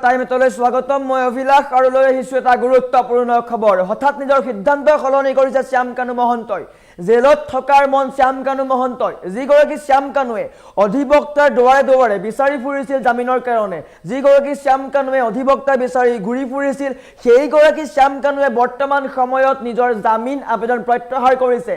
টাইমলৈ স্বাগতম মই অভিলাষ আৰু লৈ আহিছো এটা গুৰুত্বপূৰ্ণ খবৰ হঠাৎ নিজৰ সিদ্ধান্ত সলনি কৰিছে শ্যামকানু মহন্তই জেলত থকাৰ মন শ্যামকানু মহন্তই যিগৰাকী শ্যামকানুৱে অধিবক্তাৰ দুৱাৰে দুৱাৰে বিচাৰি ফুৰিছিল জামিনৰ কাৰণে যিগৰাকী শ্যামকানুৱে অধিবক্তা বিচাৰি ঘূৰি ফুৰিছিল সেইগৰাকী শ্যামকানুৱে বৰ্তমান সময়ত নিজৰ জামিন আবেদন প্ৰত্যাহাৰ কৰিছে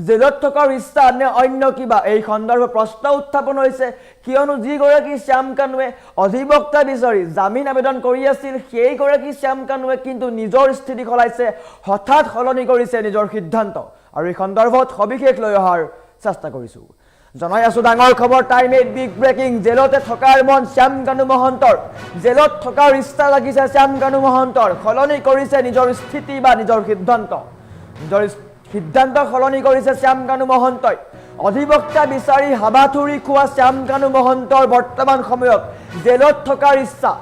জেলত থকাৰ ইচ্ছা নে অন্য কিবা এই সন্দৰ্ভত প্ৰশ্ন উত্থাপন হৈছে কিয়নো যিগৰাকী শ্যামকানুৱে অধিবক্তা বিচাৰি জামিন আবেদন কৰি আছিল সেইগৰাকী শ্যামকানুৱে কিন্তু নিজৰ স্থিতি সলাইছে হঠাৎ সলনি কৰিছে নিজৰ সিদ্ধান্ত আৰু এই সন্দৰ্ভত সবিশেষ লৈ অহাৰ চেষ্টা কৰিছো জনাই আছো ডাঙৰ খবৰ টাইম 8 বিগ ব্ৰেকিং জেলতে থকাৰ মন শ্যামকানু মহন্তৰ জেলত থকাৰ ইচ্ছা লাগিছে শ্যামকানু মহন্তৰ সলনি কৰিছে নিজৰ স্থিতি বা নিজৰ সিদ্ধান্ত সিদ্ধান্ত সলনি কৰিছে শ্যামকানু মহন্তই অধিবক্তা বিচাৰি হাবাথুৰি খোৱা শ্যামকানু মহন্তৰ বৰ্তমান সময়ত জেলত থকাৰ ইচ্ছা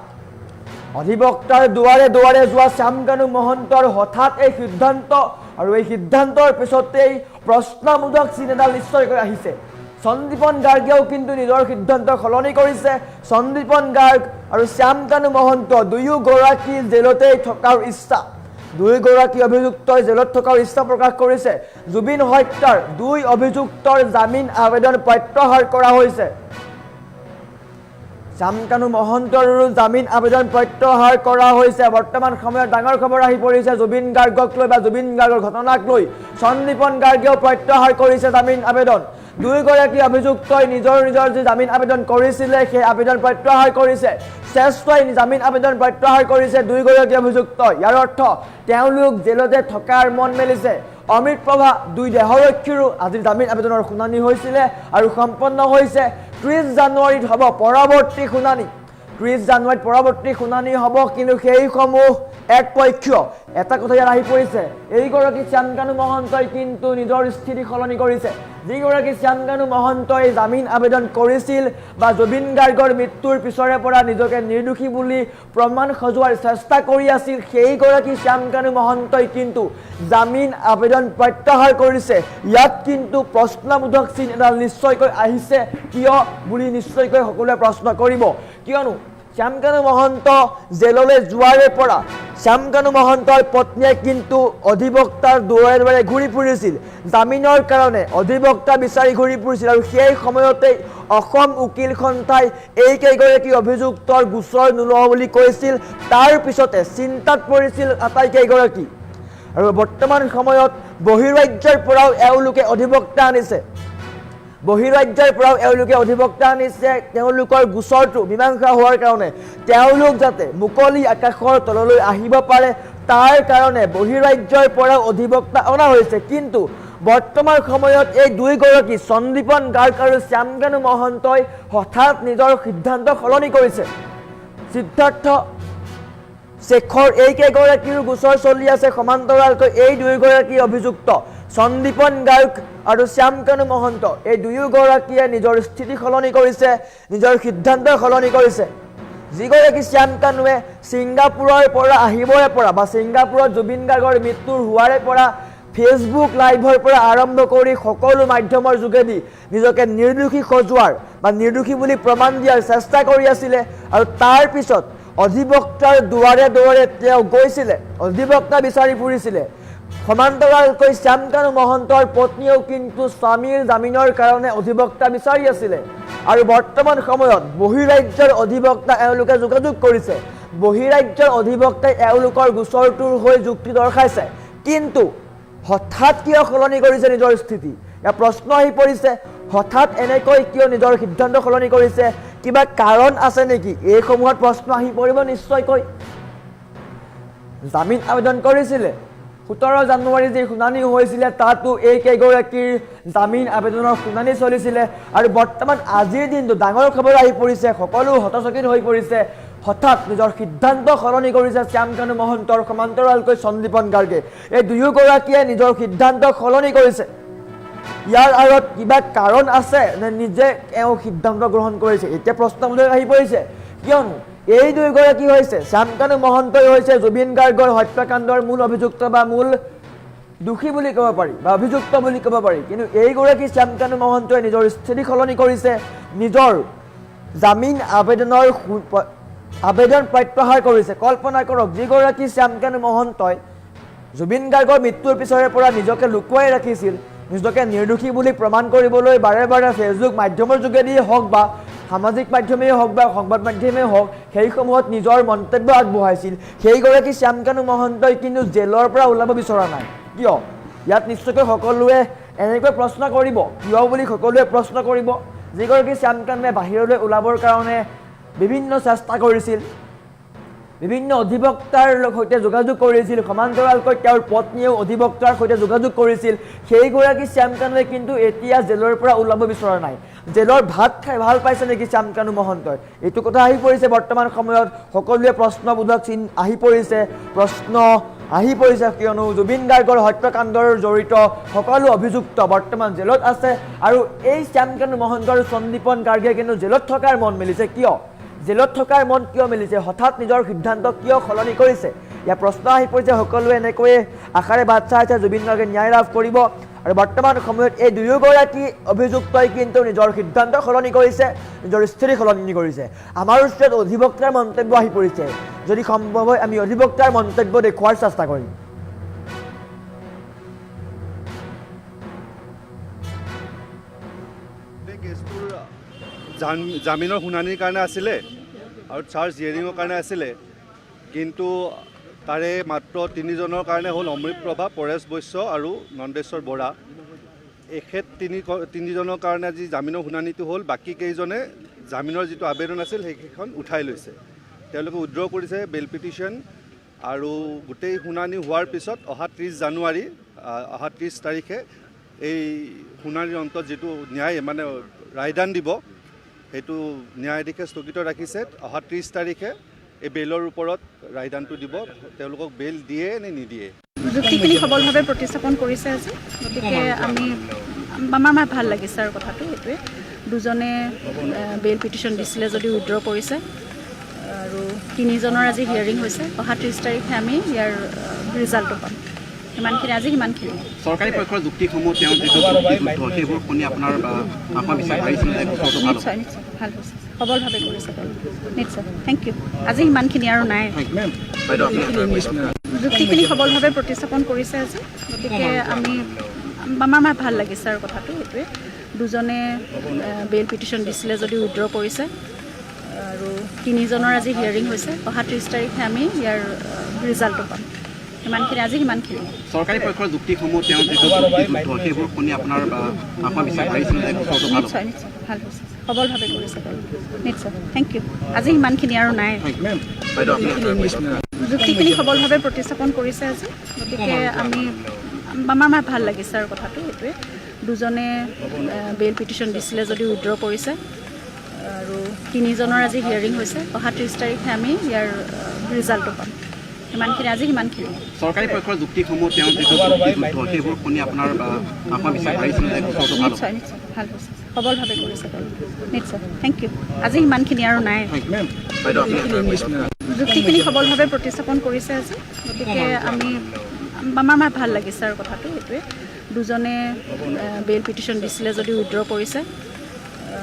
অধিবক্তাৰ দুৱাৰে দুৱাৰে যোৱা শ্যামকানু মহন্তৰ হঠাৎ এই সিদ্ধান্ত আৰু এই সিদ্ধান্তৰ পিছতেই প্ৰশ্নবোধক চিন এডাল নিশ্চয়কৈ আহিছে সন্দীপন গাৰ্গেও কিন্তু নিজৰ সিদ্ধান্ত সলনি কৰিছে সন্দীপন গাৰ্গ আৰু শ্যামকানু মহন্ত দুয়োগৰাকী জেলতেই থকাৰ ইচ্ছা দুয়োগৰাকী অভিযুক্তই জেলত থকাৰ ইচ্ছা প্ৰকাশ কৰিছে জুবিন হত্যাৰ দুই অভিযুক্তৰ জামিন আবেদন প্ৰত্যাহাৰ কৰা হৈছে শ্যামকানু মহন্তৰো জামিন আবেদন প্ৰত্যাহাৰ কৰা হৈছে বৰ্তমান সময়ত ডাঙৰ খবৰ আহি পৰিছে জুবিন গাৰ্গক লৈ বা জুবিন গাৰ্গৰ ঘটনাক লৈ সন্দীপন গাৰ্গেও প্ৰত্যাহাৰ কৰিছে জামিন আবেদন দুয়োগৰাকী অভিযুক্তই নিজৰ নিজৰ যে জামিন আবেদন কৰিছিলে সেই আবেদন প্ৰত্যাহাৰ কৰিছে শ্ৰেষ্ঠই জামিন আবেদন প্ৰত্যাহাৰ কৰিছে দুয়োগৰাকী অভিযুক্ত ইয়াৰ অৰ্থ তেওঁলোক জেলতে থকাৰ মন মেলিছে অমৃত প্ৰভা দুই দেহৰক্ষীৰো আজি জামিন আবেদনৰ শুনানি হৈছিলে আৰু সম্পন্ন হৈছে 30 জানুৱাৰীত হ'ব পৰৱৰ্তী শুনানি 30 জানুৱাৰীত পৰৱৰ্তী শুনানি হ'ব কিন্তু সেই সমূহ একপক্ষীয় এটা কথা ইয়াত আহি পৰিছে এইগৰাকী শ্যামকানু মহন্তই কিন্তু নিজৰ স্থিতি সলনি কৰিছে যিগৰাকী শ্যামকানু মহন্তই জামিন আবেদন কৰিছিল বা জুবিন গাৰ্গৰ মৃত্যুৰ পিছৰে পৰা নিজকে নিৰ্দোষী বুলি প্ৰমাণ সজোৱাৰ চেষ্টা কৰি আছিল সেইগৰাকী শ্যামকানু মহন্তই কিন্তু জামিন আবেদন প্ৰত্যাহাৰ কৰিছে ইয়াত কিন্তু প্ৰশ্নবোধক চিন এডাল নিশ্চয়কৈ আহিছে কিয় বুলি নিশ্চয়কৈ সকলোৱে প্ৰশ্ন কৰিব কিয়নো শ্যামকানু মহন্ত জেললৈ যোৱাৰে পৰা শ্যামকানু মহন্তৰ পত্নীয়ে কিন্তু অধিবক্তাৰ দুৱাৰে দুৱাৰে ঘূৰি ফুৰিছিল জামিনৰ কাৰণে অধিবক্তা বিচাৰি ঘূৰি ফুৰিছিল আৰু সেই সময়তেই অসম উকিল সন্থাই এইকেইগৰাকী অভিযুক্তৰ গোচৰ নোলোৱা বুলি কৈছিল তাৰ পিছতে চিন্তাত পৰিছিল আটাইকেইগৰাকী আৰু বৰ্তমান সময়ত বহিৰাজ্যৰ পৰাও এওঁলোকে অধিবক্তা আনিছে বহিৰাজ্যৰ পৰাও এওঁলোকে অধিবক্তা আনিছে তেওঁলোকৰ গোচৰটো মীমাংসা হোৱাৰ কাৰণে তেওঁলোক যাতে মুকলি আকাশৰ তললৈ আহিব পাৰে তাৰ কাৰণে বহিৰাজ্যৰ পৰাও অধিবক্তা অনা হৈছে কিন্তু বৰ্তমান সময়ত এই দুইগৰাকী সন্দীপন গাৰ্গ আৰু শ্যামকানু মহন্তই হঠাৎ নিজৰ সিদ্ধান্ত সলনি কৰিছে সিদ্ধাৰ্থ শেখৰ এইকেইগৰাকীৰো গোচৰ চলি আছে সমান্তৰালকৈ এই দুইগৰাকী অভিযুক্ত সন্দীপন গাৰ্গ আৰু শ্যামকানু মহন্ত এই দুয়োগৰাকীয়ে নিজৰ স্থিতি সলনি কৰিছে নিজৰ সিদ্ধান্ত সলনি কৰিছে যিগৰাকী শ্যামকানুৱে ছিংগাপুৰৰ পৰা আহিবৰে পৰা বা ছিংগাপুৰত জুবিন গাৰ্গৰ মৃত্যুৰ হোৱাৰে পৰা ফেচবুক লাইভৰ পৰা আৰম্ভ কৰি সকলো মাধ্যমৰ যোগেদি নিজকে নিৰ্দোষী সজোৱাৰ বা নিৰ্দোষী বুলি প্ৰমাণ দিয়াৰ চেষ্টা কৰি আছিলে আৰু তাৰ পিছত অধিবক্তাৰ দুৱাৰে দুৱাৰে তেওঁ গৈছিলে অধিবক্তা বিচাৰি ফুৰিছিলে সমান্তৰালকৈ শ্যামকানু মহন্তৰ পত্নীয়েও কিন্তু স্বামীৰ জামিনৰ কাৰণে অধিবক্তা বিচাৰি আছিলে আৰু বৰ্তমান সময়ত বহিৰাজ্যৰ অধিবক্তা এওঁলোকে যোগাযোগ কৰিছে বহিৰাজ্যৰ অধিবক্তাই এওঁলোকৰ গোচৰটোৰ হৈ যুক্তি দৰ্শাইছে কিন্তু হঠাৎ কিয় সলনি কৰিছে নিজৰ স্থিতি ইয়াৰ প্ৰশ্ন আহি পৰিছে হঠাৎ এনেকৈ কিয় নিজৰ সিদ্ধান্ত সলনি কৰিছে কিবা কাৰণ আছে নেকি এইসমূহত প্ৰশ্ন আহি পৰিব নিশ্চয়কৈ জামিন আবেদন কৰিছিলে 17 জানুৱাৰী যে শুনানি হৈছিলে তাতো এইকেইগৰাকীৰ জামিন আবেদনৰ শুনানি চলিছিলে আৰু বৰ্তমান আজিৰ দিনটো ডাঙৰ খবৰ আহি পৰিছে সকলো হতচকিত হৈ পৰিছে হঠাৎ নিজৰ সিদ্ধান্ত সলনি কৰিছে শ্যামকানু মহন্তৰ সমান্তৰালকৈ সন্দীপন গাৰ্গে এই দুয়োগৰাকীয়ে নিজৰ সিদ্ধান্ত সলনি কৰিছে ইয়াৰ আঁৰত কিবা কাৰণ আছে নে নিজে এওঁ সিদ্ধান্ত গ্ৰহণ কৰিছে এতিয়া প্ৰশ্নবোধক আহি পৰিছে কিয়নো এই দুয়োগৰাকী হৈছে শ্যামকানু মহন্তই হৈছে জুবিন গাৰ্গৰ হত্যাকাণ্ডৰ মূল অভিযুক্ত বা মূল দোষী বুলি ক'ব পাৰি বা অভিযুক্ত বুলি ক'ব পাৰি কিন্তু এইগৰাকী শ্যামকানু মহন্তই নিজৰ স্থিতি সলনি কৰিছে নিজৰ জামিন আবেদনৰ আবেদন প্ৰত্যাহাৰ কৰিছে। কল্পনা কৰক, যিগৰাকী শ্যামকানু মহন্তই জুবিন গাৰ্গৰ মৃত্যুৰ পিছৰে পৰা নিজকে লুকুৱাই ৰাখিছিল, নিজকে নিৰ্দোষী বুলি প্ৰমাণ কৰিবলৈ বাৰে বাৰে ফেচবুক মাধ্যমৰ যোগেদিয়ে হওক বা সামাজিক মাধ্যমেই হওক বা সংবাদ মাধ্যমেই হওক সেইসমূহত নিজৰ মন্তব্য আগবঢ়াইছিল, সেইগৰাকী শ্যামকানু মহন্তই কিন্তু জেলৰ পৰা ওলাব বিচৰা নাই। কিয়? ইয়াত নিশ্চয়কৈ সকলোৱে এনেকৈ প্ৰশ্ন কৰিব, কিয় বুলি সকলোৱে প্ৰশ্ন কৰিব। যিগৰাকী শ্যামকানুৱে বাহিৰলৈ ওলাবৰ কাৰণে বিভিন্ন চেষ্টা কৰিছিল, বিভিন্ন অধিবক্তাৰ সৈতে যোগাযোগ কৰিছিল, সমান্তৰালকৈ তেওঁৰ পত্নীয়েও অধিবক্তাৰ সৈতে যোগাযোগ কৰিছিল, সেইগৰাকী শ্যামকানুৱে কিন্তু এতিয়া জেলৰ পৰা ওলাব বিচৰা নাই। জেলৰ ভাত খাই ভাল পাইছে নেকি শ্যামকানু মহন্তই? এইটো কথা আহি পৰিছে বৰ্তমান সময়ত। সকলোৱে প্ৰশ্নবোধক প্ৰশ্ন আহি পৰিছে, কিয়নো জুবিন গাৰ্গৰ হত্যাকাণ্ডৰ জড়িত সকলো অভিযুক্ত বৰ্তমান জেলত আছে। আৰু এই শ্যামকানু মহন্ত আৰু সন্দীপন গাৰ্গে কিন্তু জেলত থকাৰ মন মেলিছে। কিয় জেলত থকাৰ মন কিয় মেলিছে? হঠাৎ নিজৰ সিদ্ধান্ত কিয় সলনি কৰিছে? ইয়াৰ প্ৰশ্ন আহি পৰিছে। সকলোৱে এনেকৈয়ে আশাৰে বাট চাই আছে জুবিন গাৰ্গে ন্যায় লাভ কৰিব। আৰু বৰ্তমান সময়ত এই দুয়োগৰাকী অভিযুক্তই কিন্তু নিজৰ সিদ্ধান্ত সলনি কৰিছে, নিজৰ স্থিতি সলনি কৰিছে। আমাৰ ওচৰত অধিবক্তাৰ মন্তব্য আহি পৰিছে, যদি সম্ভৱ হয় আমি অধিবক্তাৰ মন্তব্য দেখুওৱাৰ চেষ্টা কৰিম। জামিনৰ শুনানিৰ কাৰণে আছিলে আৰু চাৰ্জ হিয়াৰিঙৰ কাৰণে আছিলে, কিন্তু তাৰে মাত্ৰ 3জনৰ কাৰণে হ'ল অমৃত প্ৰভা, পৰেশ বৈশ্য আৰু নন্দেশ্বৰ বৰা। এখেত তিনিজনৰ কাৰণে আজি জামিনৰ শুনানিটো হ'ল। বাকী কেইজনে জামিনৰ যিটো আবেদন আছিল সেইখন উঠাই লৈছে, তেওঁলোকে উইথড্ৰ কৰিছে বেল পিটিশ্যন। আৰু গোটেই শুনানি হোৱাৰ পিছত অহা 30 জানুৱাৰী, অহা 30 তাৰিখে এই শুনানিৰ অন্তত যিটো ন্যায় মানে ৰায়দান দিব, সেইটো ন্যায়াধীশে স্থগিত ৰাখিছে। অহা 30 তাৰিখে এই বেইলৰ ওপৰত ৰায়দানটো দিব, তেওঁলোকক বেইল দিয়ে নে নিদিয়ে। যুক্তিখিনি সবলভাৱে প্ৰতিস্থাপন কৰিছে আজি, গতিকে আমাৰ ভাল লাগিছে আৰু কথাটো সেইটোৱে। দুজনে বেইল পিটিশ্যন দিছিলে যদি উইথড্ৰ কৰিছে, আৰু 3জনৰ আজি হিয়াৰিং হৈছে। অহা 30 তাৰিখে আমি ইয়াৰ ৰিজাল্টটো পাম। সিমানখিনি আজি সিমানখিনি। চৰকাৰী পক্ষৰ যুক্তিসমূহ তেওঁ যিটো সেইবোৰ শুনি আপোনাৰ নিশ্চয় নিশ্চয় ভাল হৈছে, সবলভাৱে কৰিছে তেওঁ, নিশ্চয়। Thank you. আজি সিমানখিনি আৰু নাই। যুক্তিখিনি সবলভাৱে প্ৰতিস্থাপন কৰিছে আজি, গতিকে আমাৰ ভাল লাগিছে আৰু কথাটো সেইটোৱে। দুজনে বেইল পিটিশ্যন দিছিলে যদি উইথড্ৰ কৰিছে, আৰু 3জনৰ আজি হিয়াৰিং হৈছে। অহা 30 তাৰিখে আমি ইয়াৰ ৰিজাল্টটো পাম। সিমানখিনি আজি সিমানখিনি। চৰকাৰী পক্ষৰ যুক্তিসমূহ তেওঁ যিটো সেইবোৰ শুনি আপোনাৰ নিশ্চয় ভাল হৈছে, সবলভাৱে কৰিছে তেওঁ, নিশ্চয়। Thank you. আজি সিমানখিনি আৰু নাই। যুক্তিখিনি সবলভাৱে প্ৰতিস্থাপন কৰিছে আজি, গতিকে আমাৰ ভাল লাগিছে আৰু কথাটো সেইটোৱে। দুজনে বেইল পিটিশ্যন দিছিলে যদি উইথড্ৰ কৰিছে, আৰু 3জনৰ আজি হিয়াৰিং হৈছে। অহা 30 তাৰিখে আমি ইয়াৰ ৰিজাল্টটো পাম। সিমানখিনি আজি সিমানখিনি। চৰকাৰী পক্ষৰ যুক্তিসমূহ তেওঁ যিটো সেইবোৰ শুনি আপোনাৰ নিশ্চয় ভাল হৈছে, সবলভাৱে কৰিছে তেওঁ, নিশ্চয়। Thank you. আজি সিমানখিনি আৰু নাই। যুক্তিখিনি সবলভাৱে প্ৰতিস্থাপন কৰিছে আজি, গতিকে আমাৰ ভাল লাগিছে আৰু কথাটো সেইটোৱে। দুজনে বেইল পিটিশ্যন দিছিলে যদি উইথড্ৰ কৰিছে,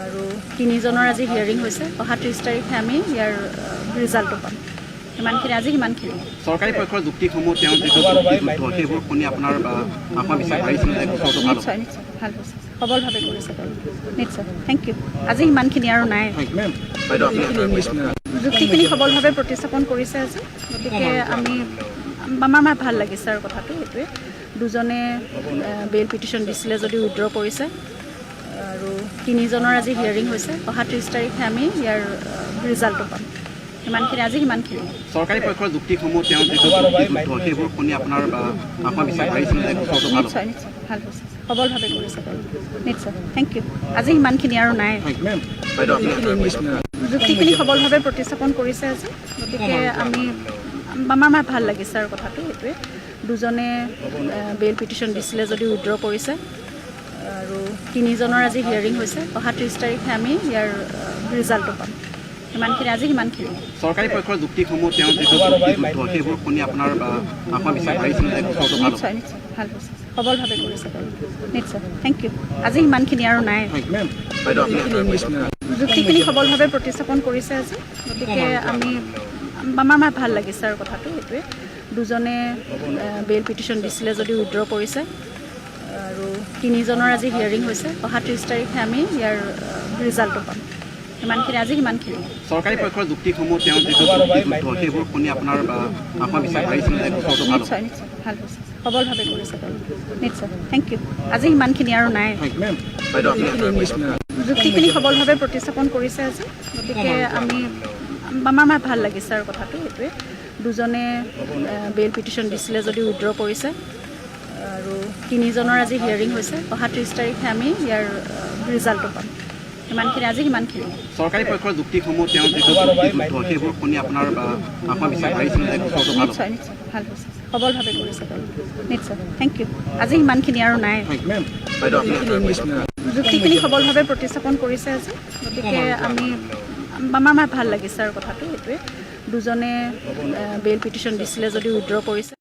আৰু 3জনৰ আজি হিয়াৰিং হৈছে। অহা 30 তাৰিখে আমি ইয়াৰ ৰিজাল্টটো পাম। সিমানখিনি আজি সিমানখিনি। চৰকাৰী পক্ষৰ যুক্তিসমূহ তেওঁ যিটো সেইবোৰ শুনি আপোনাৰ নিশ্চয় ভাল হৈছে, সবলভাৱে কৰিছে তেওঁ, নিশ্চয়। Thank you. আজি সিমানখিনি আৰু নাই। যুক্তিখিনি সবলভাৱে প্ৰতিস্থাপন কৰিছে আজি, গতিকে আমাৰ ভাল লাগিছে আৰু কথাটো সেইটোৱে। দুজনে বেইল পিটিশ্যন দিছিলে যদি উইথড্ৰ কৰিছে, আৰু 3জনৰ আজি হিয়াৰিং হৈছে। অহা 30 তাৰিখে আমি ইয়াৰ ৰিজাল্টটো পাম। সিমানখিনি আজি সিমানখিনি। চৰকাৰী পক্ষৰ যুক্তিসমূহ তেওঁ যিটো সেইবোৰ শুনি আপোনাৰ নিশ্চয় ভাল হৈছে, সবলভাৱে কৰিছে তেওঁ, নিশ্চয়। Thank you. আজি সিমানখিনি আৰু নাই। যুক্তিখিনি সবলভাৱে প্ৰতিস্থাপন কৰিছে আজি, গতিকে আমাৰ ভাল লাগিছে আৰু কথাটো সেইটোৱে। দুজনে বেইল পিটিশ্যন দিছিলে যদি উইথড্ৰ কৰিছে, আৰু 3জনৰ আজি হিয়াৰিং হৈছে। অহা 30 তাৰিখে আমি ইয়াৰ ৰিজাল্টটো পাম। সিমানখিনি আজি সিমানখিনি। চৰকাৰী পক্ষৰ যুক্তিসমূহ তেওঁ যিটো সেইবোৰ শুনি আপোনাৰ নিশ্চয় ভাল হৈছে, সবলভাৱে কৰিছে তেওঁ, নিশ্চয়। Thank you. আজি সিমানখিনি আৰু নাই। যুক্তিখিনি সবলভাৱে প্ৰতিস্থাপন কৰিছে আজি, গতিকে আমাৰ ভাল লাগিছে আৰু কথাটো সেইটোৱে। দুজনে বেইল পিটিশ্যন দিছিলে যদি উইথড্ৰ কৰিছে আৰু তিনিজনৰ আজি হিয়াৰিং হৈছে। অহা 30 তাৰিখে আমি ইয়াৰ ৰিজাল্টটো পাম। সিমানখিনি চৰকাৰী পক্ষৰ যুক্তিসমূহ তেওঁ যিটো যুক্তিযুদ্ধ সেইবোৰ শুনি আপোনাৰ আত্মবিশ্বাস বাঢ়িছিল যে গোচৰটো ভাল হ'ব? নিশ্চয় ভাল হৈছে, সবলভাৱে কৰিছে নিশ্চয়। Thank you. আজি সিমানখিনি আৰু নাই। বাইদেউ আপুনি যুক্তিখিনি সবলভাৱে প্ৰতিস্থাপন কৰিছে আজি, গতিকে আমাৰ ভাল লাগিছে আৰু কথাটো সেইটোৱে। দুজনে বেইল পিটিশ্যন দিছিলে যদি উইথড্ৰ কৰিছে আৰু তিনিজনৰ আজি হিয়াৰিং হৈছে। অহা 30 তাৰিখে আমি ইয়াৰ ৰিজাল্টটো পাম। সিমানখিনি চৰকাৰী পক্ষৰ যুক্তিসমূহ তেওঁ যিটো যুক্তিযুদ্ধ সেইবোৰ শুনি আপোনাৰ আত্মবিশ্বাস বাঢ়িছিল যে গোচৰটো ভাল হ'ব? নিশ্চয় ভাল হৈছে, সবলভাৱে কৰিছে নিশ্চয়। Thank you. আজি সিমানখিনি আৰু নাই। বাইদেউ আপুনি যুক্তিখিনি সবলভাৱে প্ৰতিস্থাপন কৰিছে আজি, গতিকে আমাৰ ভাল লাগিছে আৰু কথাটো সেইটোৱে। দুজনে বেইল পিটিশ্যন দিছিলে যদি উইথড্ৰ কৰিছে।